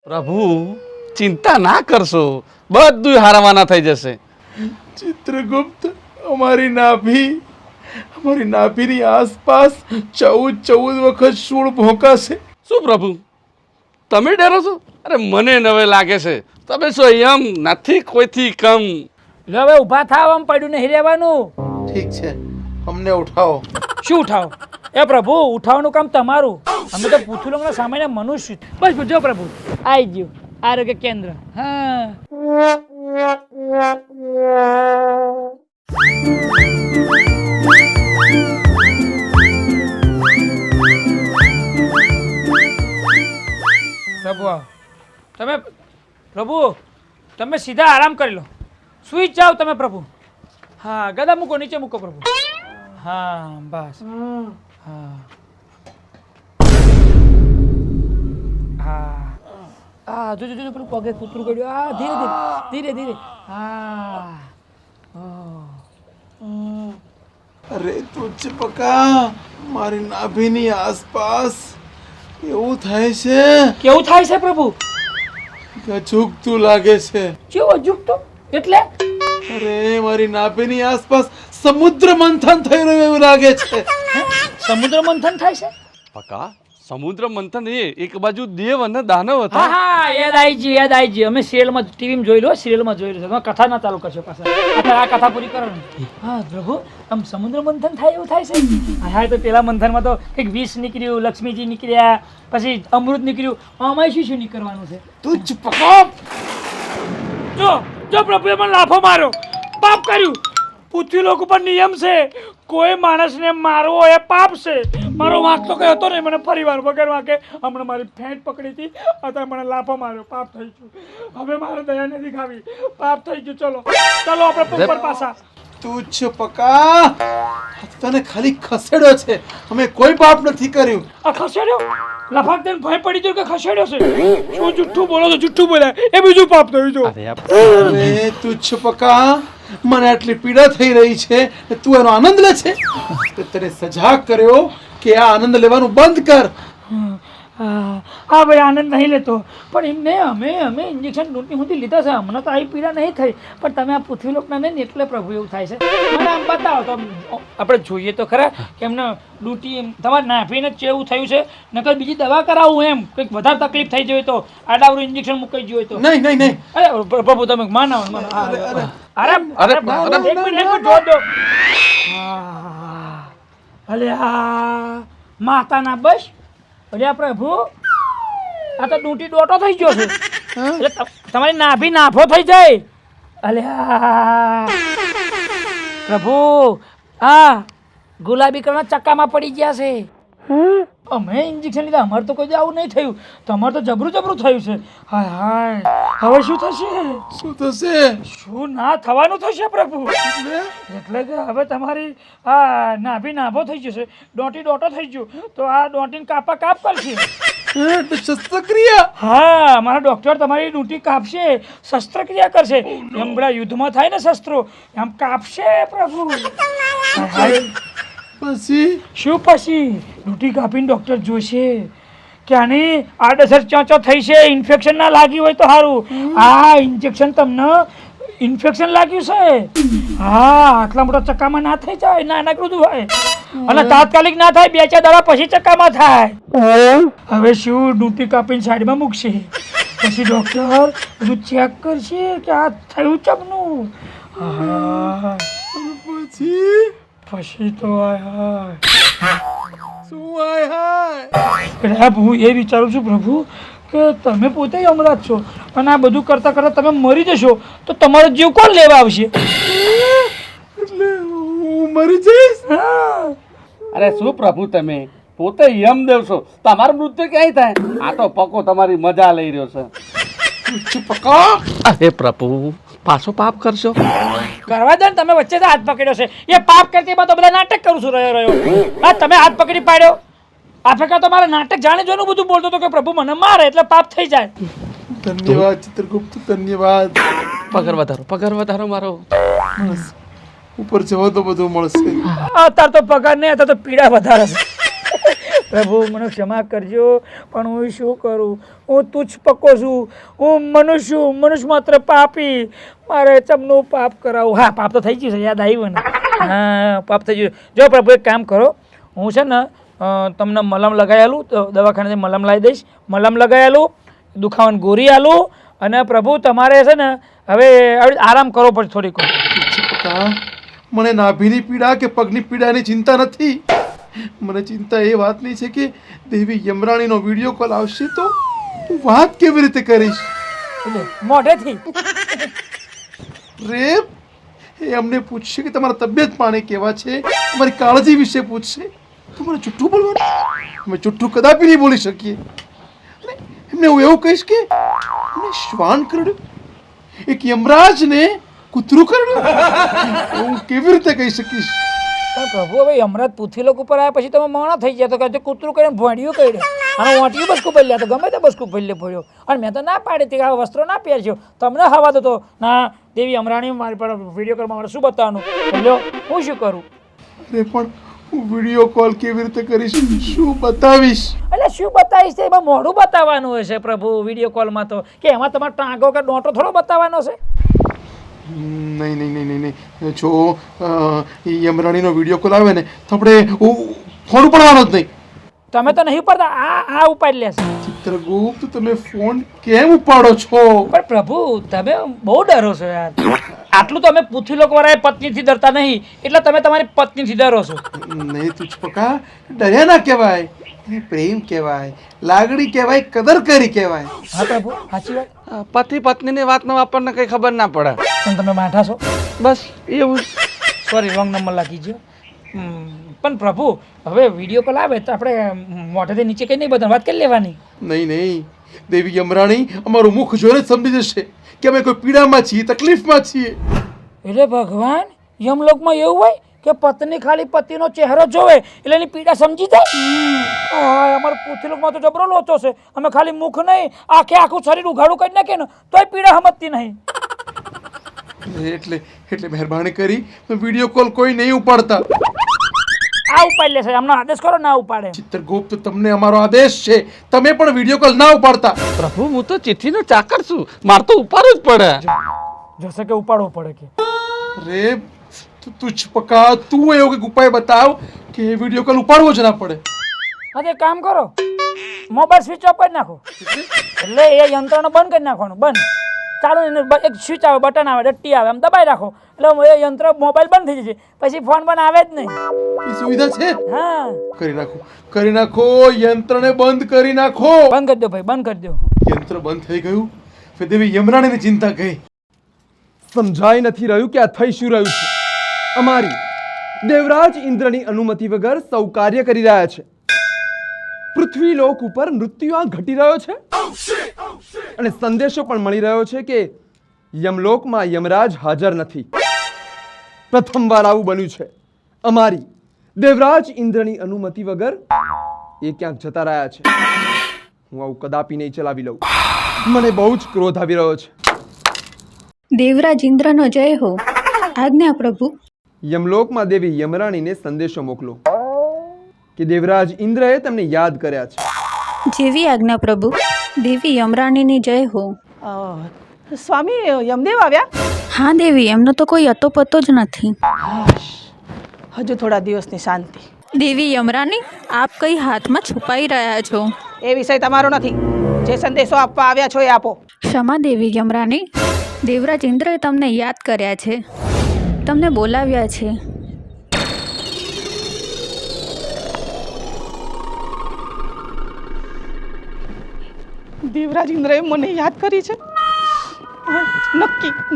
પ્રભુ ચિંતા ના કરશો, બધું હારવાના થઈ જશે. ચિત્રગુપ્ત, અમારી નાભીની આસપાસ 14 વખત શૂળ ભોંકાશે. શું પ્રભુ તમે ડરો છો? અરે મને નવે લાગે છે તમે શું એમ નથી કોઈથી કમ. લો હવે ઊભા થાવ, આમ પડ્યું નહીં રહેવાનું. ઠીક છે, અમને ઉઠાવો. શું ઉઠાવો? એ પ્રભુ ઉઠાવવાનું કામ તમારું, અમે તો પૃથ્વીલોકના સામાન્ય મનુષ્ય. બસ જો પ્રભુ આવી ગયું આરોગ્ય કેન્દ્ર. હા પ્રભુ તમે સીધા આરામ કરી લો, સુઈ જાઓ તમે પ્રભુ. હા ગદા મૂકો, નીચે મૂકો પ્રભુ. હા બસ. હા હા હા જો પેલું પગે કૂતરું કર્યું. હા ધીરે ધીરે. હા અરે તુચ્છ પકા, મારી નાભીની આસપાસ એવું થાય છે. કેવું થાય છે પ્રભુ? ઝૂકતું લાગે છે. કેવું ઝૂકતું એટલે? અરે મારી નાભીની આસપાસ સમુદ્ર મંથન થઈ રહ્યું એવું લાગે છે. સમુદ્ર મંથન થાય છે? પકા સમુદ્ર મંથન એ એક બાજુ દેવ અને દાનવ હતા. હા હા યાદ આવી ગઈ. અમે સિરિયલમાં ટીવીમાં જોઈ લો, સિરિયલમાં જોઈ લો. તમે કથા ના ચાલુ કરશો પાછા. આ કથા પૂરી કરો ને. હા પ્રભુ આમ સમુદ્ર મંથન થાય એવું થાય છે. હા તો પેલા મંથનમાં તો કંઈક વિષ નીકળ્યું, લક્ષ્મીજી નીકળ્યા, પછી અમૃત નીકળ્યું. આમાં શું નીકળવાનું છે? તુચ્છ પકા, જો પ્રભુએ મને લાફો માર્યો, પાપ કર્યું. પૃથ્વીલોક ઉપર નિયમ છે કોઈ માણસને મારવો એ પાપ છે. મારો વાંક તો કઈ હતો નહીં, મને ફરીવાર વગર વાંકે હમણાં મારી ફેંટ પકડી હતી, અત્યારે મને લાફો માર્યો, પાપ થઈ ગયું. હવે મારે દયા નથી ખાવી, પાપ થઈ ગયું. ચલો આપણે ઉપર પાછા. તુચ્છ પકા, તને ખાલી ખસેડ્યો છે, અમે કોઈ પાપ નથી કર્યું. આ ખસેડ્યો? લફાક દઈને ભય પડી ગયો કે ખસેડ્યો છે? શું જુઠ્ઠું બોલો છો? જુઠ્ઠું બોલ્યા એ બીજું પાપ થયું. જો અરે તુચ્છ પકા, મને આટલી પીડા થઈ રહી છે, તું એનો આનંદ લે છે. તને સજા કર્યો કે આ આનંદ લેવાનું બંધ કર. હા ભાઈ આનંદ નહીં લેતો, પણ એમને અમે ઇન્જેક્શન ડૂંટી સુધી લીધા છે, હમણાં તો આવી પીડા નહીં થઈ. પણ તમે આ પૃથ્વીલોકના નહીં ને એટલે પ્રભુ એવું થાય છે. મને આમ બતાવો તો આપણે જોઈએ તો ખરા કે એમને ડૂંટી તમારે નાભીને ચેવું થયું છે, નકર બીજી દવા કરાવું એમ કંઈક વધારે તકલીફ થઈ જાય તો આડાવરું ઇન્જેક્શન મૂકાઈ ગયું હોય તો. નહીં. અરે પ્રભુ તમે માનો. અરે એક મિનિટ જો દો. અલે આ માતાના બસ. અરે પ્રભુ આ તો ડૂંટી ડોટો થઈ ગયો છે. એટલે તમારી નાભી નાફો થઈ જાય. અલ્યા પ્રભુ આ ગુલાબી કલરના ચક્કામાં પડી ગયા છે. અમે ઇન્જેક્શન લીધા, અમારે તો કોઈ આવું નહીં થયું, તમારે તો જબરું થયું છે. હાય હવે શું થશે? શું ના થવાનું થશે પ્રભુ? એટલે કે હવે તમારી આ નાભી નાભો થઈ જશે, ડોટી ડોટો થઈ ગયું, તો આ ડોટીને કાપ કરશે. શસ્ત્રક્રિયા? હા મારા ડોક્ટર તમારી ડૂંટી કાપશે, શસ્ત્રક્રિયા કરશે. એમ બધા યુદ્ધમાં થાય ને શસ્ત્રો, એમ કાપશે પ્રભુ. પછી ડૂંટી કાપીને ડોક્ટર જોશે કે આની આડઅસર ચોંચો થઈ છે, ઇન્ફેક્શન ના લાગ્યું હોય તો સારું. આ ઇન્જેક્શન તમને ઇન્ફેક્શન લાગ્યું છે. હા આટલા મોટા ચક્કામાં ના થઈ જાય, નાનકડું હોય અને તાત્કાલિક ના થાય, 2-4 દાડા પછી ચક્કામાં થાય. હવે શું ડૂંટી કાપીને સાઈડમાં મૂકશે, પછી ડોક્ટર બધું ચેક કરશે કે આ થયું ચમનું. હા પછી તો હું એ વિચારું છું પ્રભુ કે તમે પોતે યમરાજ છો અને આ બધું કરતા કરતા તમે મરી જશો તો તમારો જીવ કોણ લેવા આવશે? એટલે હું મરી જઈશ? અરે શું પ્રભુ તમે પોતે યમદેવ છો, તમારું મૃત્યુ ક્યાંય થાય? આ તો પકો તમારી મજા લઈ રહ્યો છે. અરે પ્રભુ પાછો પાપ કરશો? કરવા દે ને, તમે વચ્ચે હાથ પકડ્યો છે એ પાપ કરતી તો બધા નાટક કરું છું રહ્યો. હા તમે હાથ પકડી પાડ્યો, આ ફેંકા તો મારે નાટક જાણી જોઈને બધું બોલતો હતો કે પ્રભુ મને મારે એટલે પાપ થઈ જાય. ધન્યવાદ ચિત્રગુપ્ત, ધન્યવાદ. પગાર વધારો મારો. ઉપર જવા તો બધું મળશે. અત્યારે તો પગાર નહીં, અત્યારે તો પીડા વધારે છે. પ્રભુ મને ક્ષમા કરજો, પણ હું શું કરું? હું તુચ્છ પક્કો છું, હું મનુષ્ય માત્ર પાપી. મારે ચમનું પાપ કરાવું. હા, પાપ તો થઈ ગયું છે, યાદ આવ્યું ને? હા, પાપ થઈ ગયું. જો પ્રભુ એક કામ કરો, હું છે ને તમને મલમ લગાવેલું તો દવાખાનેથી મલમ લાવી દઈશ. મલમ લગાવેલું, દુખાવાની ગોળી આલું, અને પ્રભુ તમારે છે ને હવે આરામ કરવો પડશે થોડીક. પકા, મને નાભીની પીડા કે પગની પીડાની ચિંતા નથી. મને ચિંતા એ વાતની છે કે દેવી યમરાણીનો વિડીયો કોલ આવશે તો હું વાત કેવી રીતે કરીશ? એટલે મોઢેથી રે, એ અમને પૂછશે કે તમારા તબિયત પાણી કેવા છે, તમારી કાળજી વિશે પૂછશે તો મને જુઠ્ઠું બોલવાનું? અમે જુઠ્ઠું કદાપી નહીં બોલી શકીએ. અને એમને હું એવું કહીશ કે અમને શ્વાન કરડ્યું, એક યમરાજને કૂતરું કરડ્યું. હું કેવી રીતે કહી શકીશ? પણ પ્રભુ હવે હમણાં જ પૃથ્વી લોક ઉપર આવ્યા પછી તમે મોણા થઈ ગયા તો કહે કૂતરું કરીને ભોંડ્યું કર્યું અને ઓંટિયું બસકું ભર્યા તો ગમે તે બસકું ભરી પડ્યો. અને મેં તો ના પાડી હતી કે આ વસ્ત્રો ના પહેરજો, તમને હવા દો તો ના દેવી અમરાણી મારી પર વિડીયો કોલમાં મારે શું બતાવવાનું? બોલ્યો હું શું કરું? અરે પણ હું વિડીયો કોલ કેવી રીતે કરીશ? શું બતાવીશ? એટલે શું બતાવીશ? એમાં મોઢું બતાવવાનું હોય છે પ્રભુ વિડીયો કોલમાં તો, કે એમાં તમારે ટાંગો કે ડોંટો થોડો બતાવવાનો છે? નહીં નહીં નહીં નહીં નહીં, જો યમરાણીનો વિડીયો કોલ આવે ને તો આપણે ફોન ઉપાડવાનો જ નહીં. તમે તો નહીં પડતા, આ ઉપાડી લેશે. ચિત્રગુપ્ત, તમે ફોન કેમ ઉપાડો છો? પણ પ્રભુ તમે બહુ ડરો છો યાર. આટલું તો અમે પૃથ્વી લોક વાળાએ પત્નીથી ડરતા નહીં, એટલે તમે તમારી પત્નીથી ડરો છો. નહીં તુજ પકા, ડર્યા ના કહેવાય, પ્રેમ કહેવાય, લાગણી કહેવાય, કદર કરી કહેવાય. હા પ્રભુ, સાચી વાત. પતિ પત્નીની વાતમાં આપણને કઈ ખબર ના પડે. પણ તમે માઠા છો. બસ એવું. સોરી, રોંગ નંબર લાગી ગયો. પણ પ્રભુ હવે વિડીયો કોલ આવે તો આપણે મોઢેથી નીચે કઈ નહીં બધા વાત કરી લેવાની. નહીં નહીં, દેવી યમરાણી અમારું મુખ જોઈને જ સમજી જશે કે અમે કોઈ પીડામાં છીએ, તકલીફમાં છીએ. એટલે ભગવાન, યમલોકમાં એવું હોય કે પત્ની ખાલી પતિનો ચહેરો જોવે એટલે એની પીડા સમજી જાય? અમારા પૃથ્વીલોકમાં તો જબરો લોચો છે. અમે ખાલી મુખ નહીં, આખું શરીર ઉઘાડું કરી નાખે ને તોય પીડા સમજતી નહીં. એટલે મહેરબાની કરી વિડીયો કોલ કોઈ નહીં ઉપાડતા. આ ઉપાડ લેશે, અમને આદેશ કરો ના ઉપાડે. ચિત્રગુપ્ત, તમને અમારો આદેશ છે, તમે પણ વિડીયો કોલ ના ઉપાડતા. પ્રભુ હું તો ચિઠ્ઠીનો ચાકર છું, મારે તો ઉપાડવું જ પડે. જોશે કે ઉપાડવો પડે કે. રે તુજ પકા, તું એવો કંઈક ઉપાય બતાવ કે વિડીયો કોલ ઉપાડવો જ ના પડે. હા તો એક કામ કરો, મોબાઈલ સ્વિચ ઓફ કરી નાખો. એટલે એ યંત્રને બંધ કરી નાખવાનું. બંધ ચાલુ એક સ્વિચ આવે, બટન આવે, ડટ્ટી આવે, આમ દબાઈ રાખો એટલે એ યંત્ર મોબાઈલ બંધ થઈ જશે, પછી ફોન પણ આવે જ નહીં. એ સુવિધા છે? હા, કરી નાખો, યંત્રને બંધ કરી નાખો. બંધ કરી દો ભાઈ, બંધ કરી દો. યંત્ર બંધ થઈ ગયું. ફે દેવી યમરાણીની ચિંતા ગઈ. સમજાઈ નથી રહ્યું કે આ થઈ શું રહ્યું છે. અમારી દેવરાજ ઇન્દ્રની અનુમતિ વગર સૌ કાર્ય કરી રહ્યા છે. પૃથ્વી લોક ઉપર મૃત્યુઆંક ઘટી રહ્યો છે અને સંદેશો પણ મળી રહ્યો છે કે યમલોકમાં યમરાજ હાજર નથી. પ્રથમવાર આવું બન્યું છે. અમારી દેવરાજ ઇન્દ્રની અનુમતિ વગર એ ક્યાંક જતા રહ્યા છે. હું આવું કદાપી નહીં ચલાવી લઉં. મને બહુ જ ક્રોધ આવી રહ્યો છે. દેવરાજ ઇન્દ્રનો જય હો. આજ્ઞા પ્રભુ. યમલોકમાં દેવી યમરાણીને સંદેશો મોકલો કે દેવરાજ ઇન્દ્રએ તમને યાદ કર્યા છે. જેવી આજ્ઞા પ્રભુ. દેવી યમરાણીની જય હો. સ્વામી યમદેવ આવ્યા? હા દેવી, એમનો તો કોઈ અતો પતો જ નથી. હજુ થોડા દિવસની શાંતિ. દેવી યમરાણી, આપ કઈ હાથમાં છુપાઈ રહ્યા છો? એ વિષય તમારો નથી. જે સંદેશો આપવા આવ્યા છો એ આપો. ક્ષમા દેવી યમરાણી. દેવરાજ ઇન્દ્રએ તમને યાદ કર્યા છે, તમને બોલાવ્યા છે. દેવરાજ ઇન્દ્રએ મને યાદ કરી છે.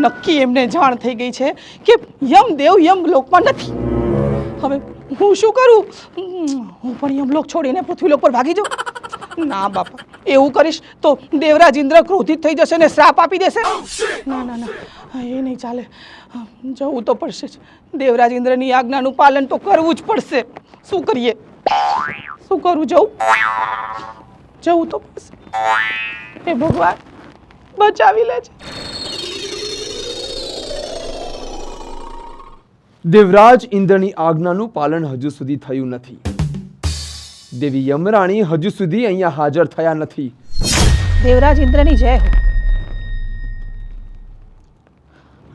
નક્કી એમને જાણ થઈ ગઈ છે કે યમદેવ યમલોકમાં નથી. હવે હું શું કરું? હું પણ યમલોક છોડીને પૃથ્વીલોક પર ભાગી જાઉં? ના બાપા, એવું કરીશ તો દેવરાજ ઇન્દ્ર ક્રોધિત થઈ જશે ને શ્રાપ આપી દેશે. ના ના ના, એ નહીં ચાલે. જવું તો પડશે જ. દેવરાજ ઇન્દ્રની આજ્ઞાનું પાલન તો કરવું જ પડશે. શું કરીએ? શું કરું? જવું તો પડશે. હે ભગવાન, બચાવી લેજે. દેવરાજ ઇન્દ્રની આજ્ઞાનું પાલન હજુ સુધી થયું નથી. દેવી યમરાણી હજુ સુધી અહીંયા હાજર થયા નથી. દેવરાજ ઇન્દ્રની જય હો.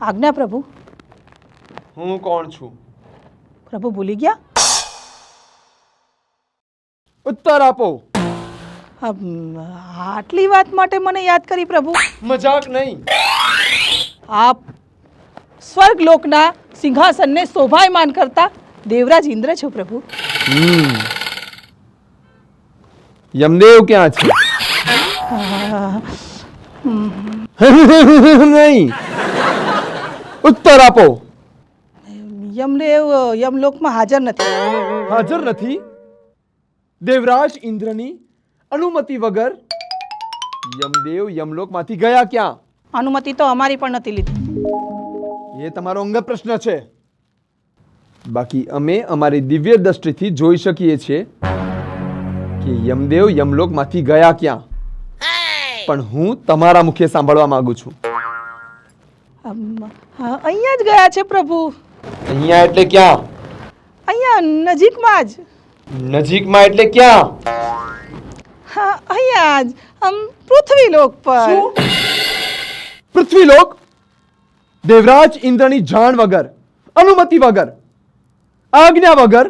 આજ્ઞા પ્રભુ. હું કોણ છું? પ્રભુ ભૂલી ગયા? ઉત્તર આપો. આટલી વાત માટે મને યાદ કરી પ્રભુ? મજાક નહીં. આપ સ્વર્ગલોકના સિંહાસનને શોભાયમાન કરતા દેવરાજ ઇન્દ્ર છો પ્રભુ. યમદેવ ક્યાં છે? નહીં. ઉત્તર આપો. યમદેવ યમલોકમાં હાજર નથી. હાજર નથી? દેવરાજ ઇન્દ્રની અનુમતિ વગર યમદેવ યમલોકમાંથી ગયા ક્યાં? અનુમતિ તો અમારી પણ નથી લીધી. એ તમારો અંગત પ્રશ્ન છે. બાકી અમે અમારી દિવ્ય દ્રષ્ટિથી જોઈ શકીએ છીએ કે યમદેવ યમલોકમાંથી ગયા ક્યાં. પણ હું તમારા મુખે સાંભળવા માંગુ છું. અહીંયા જ ગયા છે પ્રભુ. અહીંયા એટલે ક્યાં? અહીંયા નજીકમાં જ. નજીકમાં એટલે ક્યાં? હા, અહીંયા જ પૃથ્વીલોક પર. પૃથ્વીલોક? દેવરાજ ઇન્દ્રની જાણ વગર, અનુમતિ વગર, આજ્ઞા વગર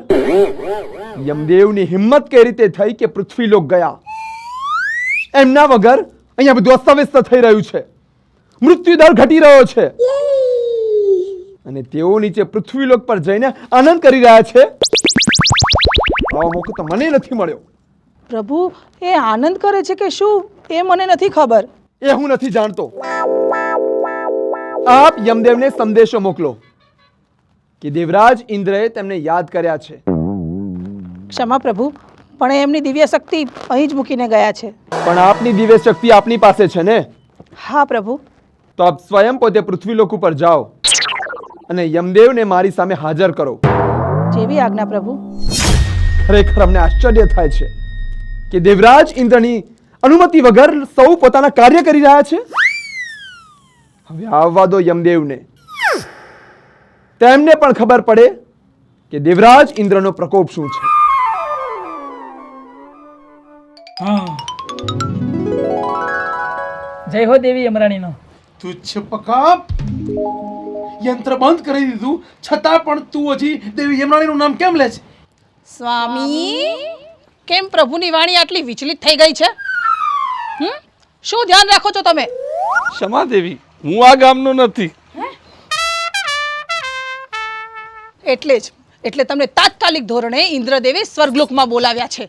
યમદેવની હિંમત કઈ રીતે થઈ કે પૃથ્વીલોક ગયા? એમના વગર અહીંયા બધું અસ્તવ્યસ્ત થઈ રહ્યું છે. મૃત્યુદર ઘટી રહ્યો છે અને તેઓ નીચે પૃથ્વીલોક પર જઈને આનંદ કરી રહ્યા છે. આવો મોકો તો મને નથી મળ્યો. પ્રભુ, એ આનંદ કરે છે કે શું એ મને નથી ખબર. એ હું નથી જાણતો. આપ યમદેવને સંદેશો મોકલો કે દેવરાજ ઇન્દ્રએ તેમને યાદ કર્યા છે. ક્ષમા પ્રભુ, પણ એમની દિવ્ય શક્તિ અહીં જ મૂકીને ગયા છે. પણ આપની દિવ્ય શક્તિ આપની પાસે છે ને? હા પ્રભુ. તો આપ સ્વયં પોતે પૃથ્વીલોક ઉપર જાઓ અને યમદેવને મારી સામે હાજર કરો. જેવી આજ્ઞા પ્રભુ. ખરેખર અમને આશ્ચર્ય થાય છે કે દેવરાજ ઇન્દ્રની અનુમતિ વગર સૌ પોતાના કાર્ય કરી રહ્યા છે. હવે આવવા દો યમદેવને. તેમને પણ ખબર પડે કે દેવરાજ ઇન્દ્રનો પ્રકોપ શું છે. જય હો દેવી યમરાણીનો. તુચ્છ પકાપ, યંત્ર બંધ કરી દીધું છતાં પણ તું હજી દેવી યમરાણીનું નામ કેમ લે છે? સ્વામી, કેમ પ્રભુની વાણી આટલી વિચલિત થઈ ગઈ છે? શું ધ્યાન રાખો છો તમે? ક્ષમા દેવી, હું આ ગામનો નથી. એટલે તમને તાત્કાલિક ધોરણે ઇન્દ્રદેવે સ્વર્ગલોકમાં બોલાવ્યા છે.